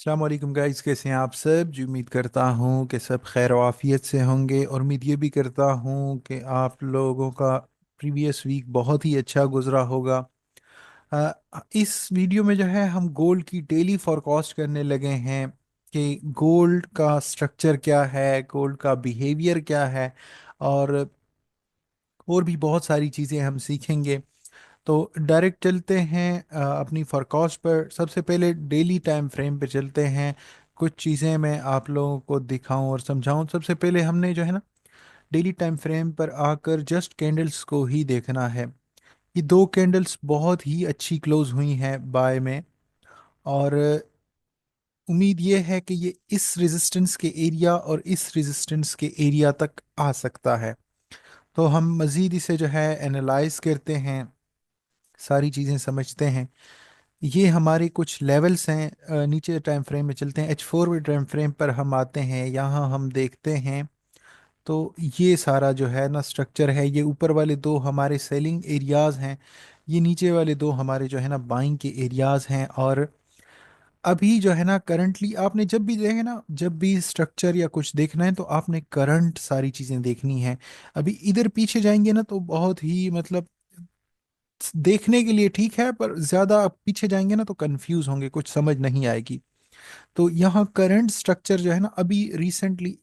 अस्सलाम वालेकुम गाइस, कैसे हैं आप सब जी। उम्मीद करता हूँ कि सब खैर आफियत से होंगे और उम्मीद ये भी करता हूँ कि आप लोगों का प्रीवियस वीक बहुत ही अच्छा गुजरा होगा। इस वीडियो में जो है हम गोल्ड की डेली फोरकास्ट करने लगे हैं कि गोल्ड का स्ट्रक्चर क्या है, गोल्ड का बिहेवियर क्या है और भी बहुत सारी चीज़ें हम सीखेंगे। तो डायरेक्ट चलते हैं अपनी फोरकास्ट पर। सबसे पहले डेली टाइम फ्रेम पे चलते हैं। कुछ चीज़ें मैं आप लोगों को दिखाऊं और समझाऊं। सबसे पहले हमने जो है ना डेली टाइम फ्रेम पर आकर जस्ट कैंडल्स को ही देखना है। ये दो कैंडल्स बहुत ही अच्छी क्लोज हुई हैं बाय में, और उम्मीद ये है कि ये इस रेजिस्टेंस के एरिया और इस रेजिस्टेंस के एरिया तक आ सकता है। तो हम मज़ीद इसे जो है एनालाइज करते हैं, सारी चीज़ें समझते हैं। ये हमारे कुछ लेवल्स हैं। नीचे टाइम फ्रेम में चलते हैं, H4 टाइम फ्रेम पर हम आते हैं। यहाँ हम देखते हैं तो ये सारा जो है ना स्ट्रक्चर है। ये ऊपर वाले दो हमारे सेलिंग एरियाज हैं, ये नीचे वाले दो हमारे जो है ना बाइंग के एरियाज हैं। और अभी जो है ना करंटली आपने जब भी देखे ना, जब भी स्ट्रक्चर या कुछ देखना है तो आपने करंट सारी चीज़ें देखनी है। अभी इधर पीछे जाएंगे ना तो बहुत ही मतलब देखने के लिए ठीक है, पर ज़्यादा आप पीछे जाएंगे ना तो कंफ्यूज होंगे, कुछ समझ नहीं आएगी। तो यहाँ करंट स्ट्रक्चर जो है ना अभी रिसेंटली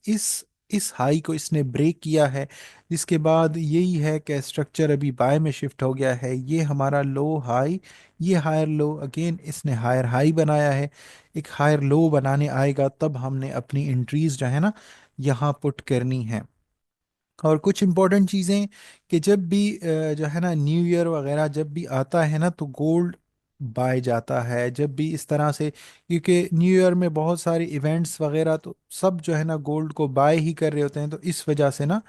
इस हाई को इसने ब्रेक किया है, जिसके बाद यही है कि स्ट्रक्चर अभी बाय में शिफ्ट हो गया है। ये हमारा लो हाई, ये हायर लो, अगेन इसने हायर हाई बनाया है। एक हायर लो बनाने आएगा तब हमने अपनी एंट्रीज जो है ना यहाँ पुट करनी है। और कुछ इंपॉर्टेंट चीज़ें कि जब भी जो है ना न्यू ईयर वगैरह जब भी आता है ना तो गोल्ड बाय जाता है। जब भी इस तरह से, क्योंकि न्यू ईयर में बहुत सारे इवेंट्स वगैरह तो सब जो है ना गोल्ड को बाय ही कर रहे होते हैं, तो इस वजह से ना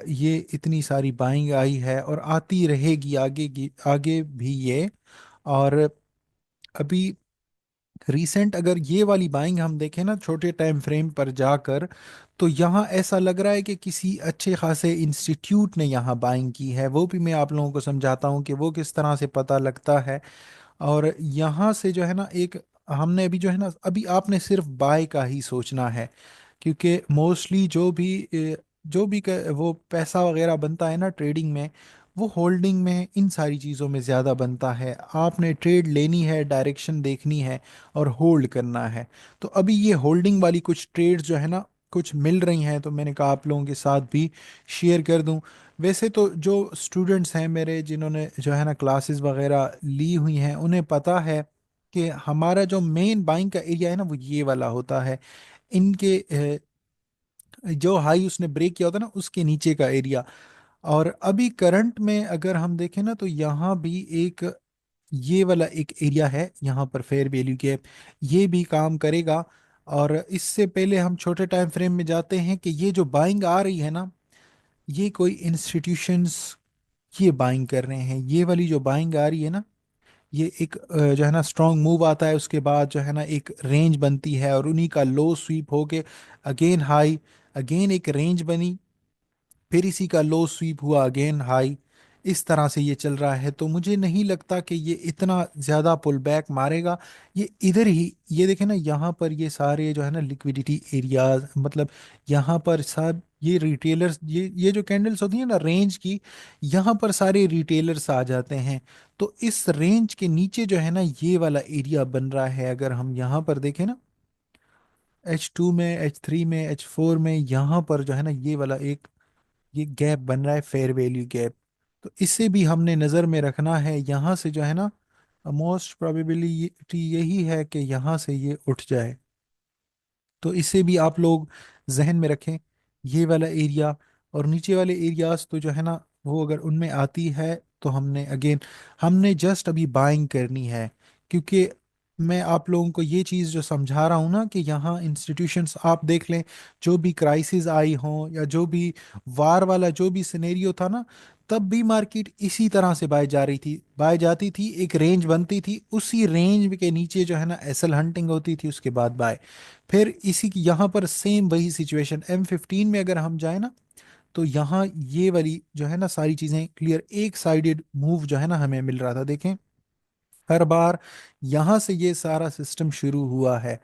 ये इतनी सारी बाइंग आई है और आती रहेगी आगे की आगे भी ये। और अभी रीसेंट अगर ये वाली बाइंग हम देखें ना छोटे टाइम फ्रेम पर जाकर, तो यहाँ ऐसा लग रहा है कि किसी अच्छे खासे इंस्टीट्यूट ने यहाँ बाइंग की है। वो भी मैं आप लोगों को समझाता हूँ कि वो किस तरह से पता लगता है। और यहाँ से जो है ना एक, हमने अभी जो है ना अभी आपने सिर्फ बाय का ही सोचना है, क्योंकि मोस्टली वो पैसा वगैरह बनता है ना ट्रेडिंग में, वो होल्डिंग में इन सारी चीज़ों में ज़्यादा बनता है। आपने ट्रेड लेनी है, डायरेक्शन देखनी है और होल्ड करना है। तो अभी ये होल्डिंग वाली कुछ ट्रेड्स जो है ना कुछ मिल रही हैं, तो मैंने कहा आप लोगों के साथ भी शेयर कर दूं। वैसे तो जो स्टूडेंट्स हैं मेरे, जिन्होंने जो है ना क्लासेस वगैरह ली हुई हैं, उन्हें पता है कि हमारा जो मेन बाइंग का एरिया है ना वो ये वाला होता है। इनके जो हाई उसने ब्रेक किया होता है ना उसके नीचे का एरिया। और अभी करंट में अगर हम देखें ना तो यहाँ भी एक ये वाला एक एरिया है, यहाँ पर फेयर वैल्यू गैप ये भी काम करेगा। और इससे पहले हम छोटे टाइम फ्रेम में जाते हैं कि ये जो बाइंग आ रही है ना, ये कोई इंस्टीट्यूशंस ये बाइंग कर रहे हैं। ये वाली जो बाइंग आ रही है ना, ये एक जो है ना स्ट्रांग मूव आता है, उसके बाद जो है ना एक रेंज बनती है और उन्हीं का लो स्वीप होके अगेन हाई, अगेन एक रेंज बनी, फिर इसी का लो स्वीप हुआ अगेन हाई। इस तरह से ये चल रहा है। तो मुझे नहीं लगता कि ये इतना ज़्यादा पुल बैक मारेगा। ये इधर ही, ये देखें ना यहाँ पर ये सारे जो है ना लिक्विडिटी एरियाज, मतलब यहाँ पर सब ये रिटेलर्स, ये जो कैंडल्स होती है ना रेंज की, यहाँ पर सारे रिटेलर्स आ जाते हैं। तो इस रेंज के नीचे जो है ना ये वाला एरिया बन रहा है। अगर हम यहाँ पर देखें ना H2 में, H3 में, H4 में, यहाँ पर जो है ना ये वाला एक ये गैप बन रहा है, फेयर वैल्यू गैप। तो इसे भी हमने नज़र में रखना है। यहाँ से जो है ना मोस्ट प्रोबेबिलिटी यही है कि यहाँ से ये उठ जाए। तो इसे भी आप लोग जहन में रखें, ये वाला एरिया। और नीचे वाले एरियाज तो जो है ना वो अगर उनमें आती है तो हमने अगेन, हमने जस्ट अभी बाइंग करनी है। क्योंकि मैं आप लोगों को ये चीज़ जो समझा रहा हूँ ना कि यहाँ इंस्टीट्यूशंस आप देख लें, जो भी क्राइसिस आई हों या जो भी वार वाला जो भी सिनेरियो था ना, तब भी मार्केट इसी तरह से बाय जा रही थी, बाय जाती थी, एक रेंज बनती थी, उसी रेंज के नीचे जो है ना एसएल हंटिंग होती थी, उसके बाद बाय। फिर इसी की यहाँ पर सेम वही सिचुएशन M15 में अगर हम जाए ना, तो यहाँ ये वाली जो है ना सारी चीज़ें क्लियर, एक साइडेड मूव जो है ना हमें मिल रहा था। देखें हर बार यहाँ से ये सारा सिस्टम शुरू हुआ है।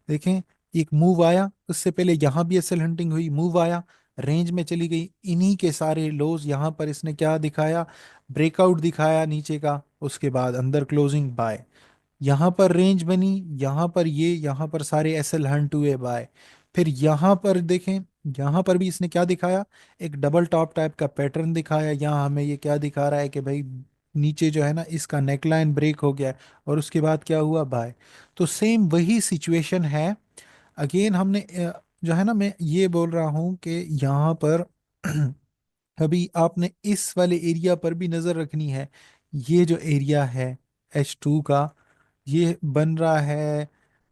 देखें, एक मूव आया, उससे पहले यहाँ भी एसएल हंटिंग हुई, मूव आया, रेंज में चली गई, इन्हीं के सारे लोज यहाँ पर इसने क्या दिखाया, ब्रेकआउट दिखाया नीचे का, उसके बाद अंदर क्लोजिंग बाय, यहाँ पर रेंज बनी, यहाँ पर ये, यहाँ पर सारे एसएल हंट हुए बाय। फिर यहाँ पर देखें, यहाँ पर भी इसने क्या दिखाया, एक डबल टॉप टाइप का पैटर्न दिखाया। यहाँ हमें ये क्या दिखा रहा है कि भाई नीचे जो है ना इसका नेकलाइन ब्रेक हो गया है, और उसके बाद क्या हुआ, बाय। तो सेम वही सिचुएशन है। अगेन हमने जो है ना, मैं ये बोल रहा हूँ कि यहाँ पर अभी आपने इस वाले एरिया पर भी नजर रखनी है। ये जो एरिया है H2 का, ये बन रहा है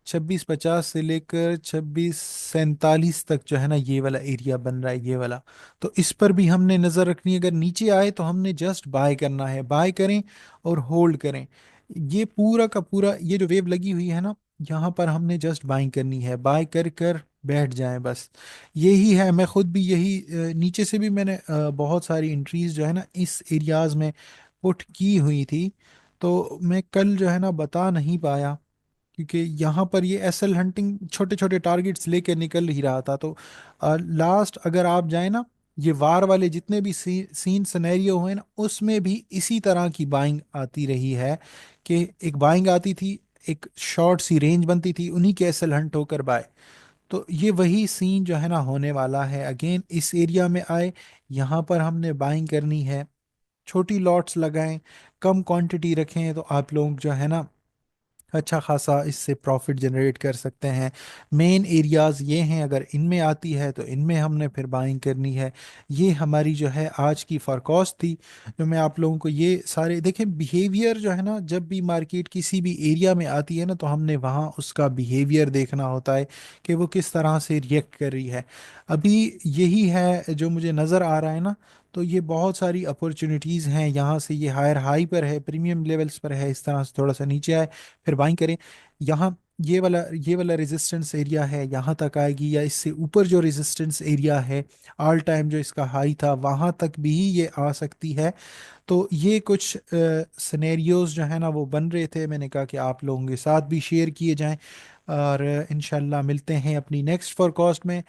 2650 से लेकर 2647 तक, जो है ना ये वाला एरिया बन रहा है, ये वाला। तो इस पर भी हमने नजर रखनी है। अगर नीचे आए तो हमने जस्ट बाय करना है, बाय करें और होल्ड करें। ये पूरा का पूरा ये जो वेव लगी हुई है ना, यहाँ पर हमने जस्ट बाइंग करनी है, बाय कर कर बैठ जाएं बस। यही है, मैं खुद भी यही नीचे से भी मैंने बहुत सारी एंट्रीज जो है ना इस एरियाज में पुट की हुई थी। तो मैं कल जो है ना बता नहीं पाया, क्योंकि यहाँ पर ये एसएल हंटिंग छोटे छोटे टारगेट्स लेके निकल ही रहा था। तो लास्ट अगर आप जाए ना, ये वार वाले जितने भी सीन सिनेरियो हुए ना, उसमें भी इसी तरह की बाइंग आती रही है, कि एक बाइंग आती थी, एक शॉर्ट सी रेंज बनती थी, उन्हीं के एसएल हंट होकर बाय। तो ये वही सीन जो है ना होने वाला है। अगेन इस एरिया में आए, यहाँ पर हमने बाइंग करनी है, छोटी लॉट्स लगाएं, कम क्वांटिटी रखें, तो आप लोग जो है ना अच्छा खासा इससे प्रॉफिट जनरेट कर सकते हैं। मेन एरियाज ये हैं, अगर इनमें आती है तो इनमें हमने फिर बाइंग करनी है। ये हमारी जो है आज की फॉरकास्ट थी, जो मैं आप लोगों को ये सारे देखें बिहेवियर जो है ना, जब भी मार्केट किसी भी एरिया में आती है ना, तो हमने वहाँ उसका बिहेवियर देखना होता है कि वो किस तरह से रिएक्ट कर रही है। अभी यही है जो मुझे नज़र आ रहा है ना। तो ये बहुत सारी अपॉर्चुनिटीज़ हैं, यहाँ से ये हायर हाई पर है, प्रीमियम लेवल्स पर है, इस तरह से थोड़ा सा नीचे आए फिर बाइंग करें। यहाँ ये वाला रेजिस्टेंस एरिया है, यहाँ तक आएगी, या इससे ऊपर जो रेजिस्टेंस एरिया है, ऑल टाइम जो इसका हाई था वहाँ तक भी ये आ सकती है। तो ये कुछ सिनेरियोज जो है ना वो बन रहे थे, मैंने कहा कि आप लोगों के साथ भी शेयर किए जाएं। और इंशाल्लाह मिलते हैं अपनी नेक्स्ट फोरकास्ट में।